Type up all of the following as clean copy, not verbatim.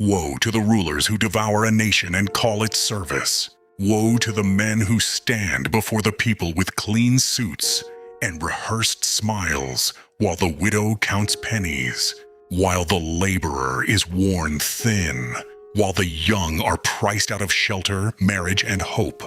Woe to the rulers who devour a nation and call it service. Woe to the men who stand before the people with clean suits and rehearsed smiles, while the widow counts pennies, while the laborer is worn thin, while the young are priced out of shelter, marriage, and hope.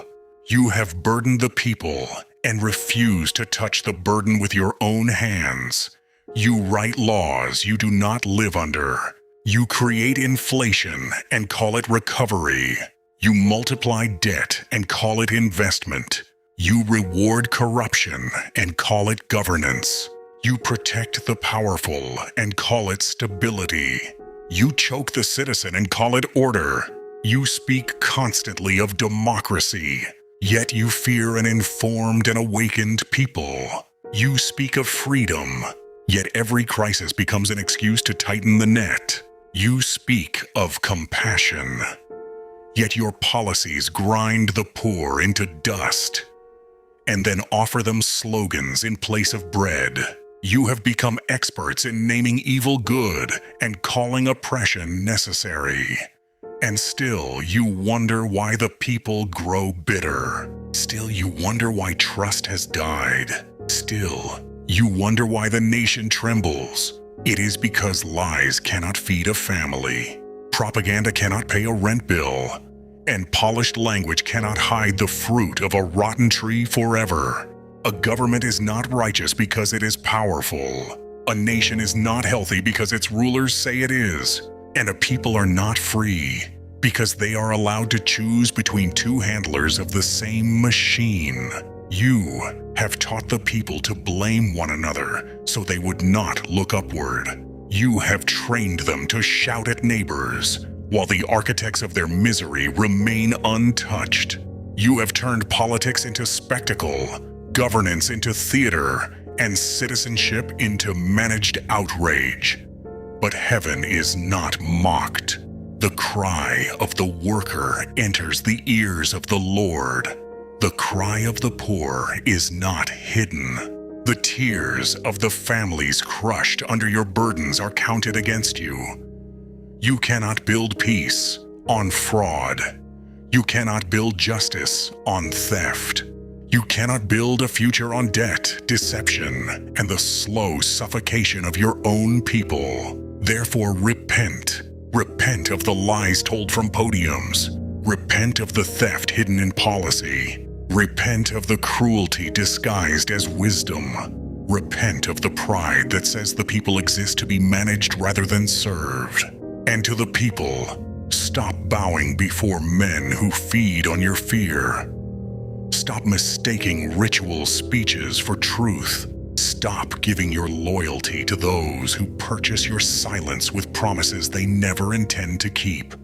You have burdened the people and refuse to touch the burden with your own hands. You write laws you do not live under. You create inflation and call it recovery. You multiply debt and call it investment. You reward corruption and call it governance. You protect the powerful and call it stability. You choke the citizen and call it order. You speak constantly of democracy, yet you fear an informed and awakened people. You speak of freedom, yet every crisis becomes an excuse to tighten the net. You speak of compassion, yet your policies grind the poor into dust and then offer them slogans in place of bread. You have become experts in naming evil good and calling oppression necessary. And still you wonder why the people grow bitter. Still you wonder why trust has died. Still you wonder why the nation trembles. It is because lies cannot feed a family, propaganda cannot pay a rent bill, and polished language cannot hide the fruit of a rotten tree forever. A government is not righteous because it is powerful. A nation is not healthy because its rulers say it is. And a people are not free because they are allowed to choose between two handlers of the same machine. You have taught the people to blame one another so they would not look upward. You have trained them to shout at neighbors, while the architects of their misery remain untouched. You have turned politics into spectacle, governance into theater, and citizenship into managed outrage. But heaven is not mocked. The cry of the worker enters the ears of the Lord. The cry of the poor is not hidden. The tears of the families crushed under your burdens are counted against you. You cannot build peace on fraud. You cannot build justice on theft. You cannot build a future on debt, deception, and the slow suffocation of your own people. Therefore repent. Repent of the lies told from podiums. Repent of the theft hidden in policy. Repent of the cruelty disguised as wisdom. Repent of the pride that says the people exist to be managed rather than served. And to the people, stop bowing before men who feed on your fear. Stop mistaking ritual speeches for truth. Stop giving your loyalty to those who purchase your silence with promises they never intend to keep.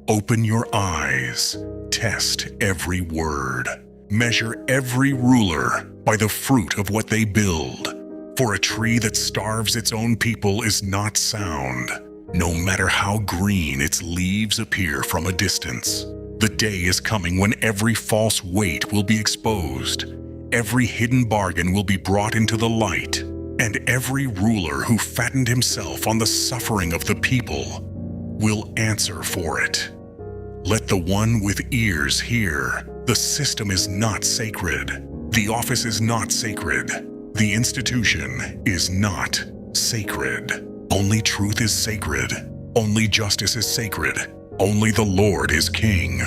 Open your eyes. Test every word. Measure every ruler by the fruit of what they build. For a tree that starves its own people is not sound, no matter how green its leaves appear from a distance. The day is coming when every false weight will be exposed. Every hidden bargain will be brought into the light, and every ruler who fattened himself on the suffering of the people will answer for it. Let the one with ears hear. The system is not sacred. The office is not sacred. The institution is not sacred. Only truth is sacred. Only justice is sacred. Only the Lord is King.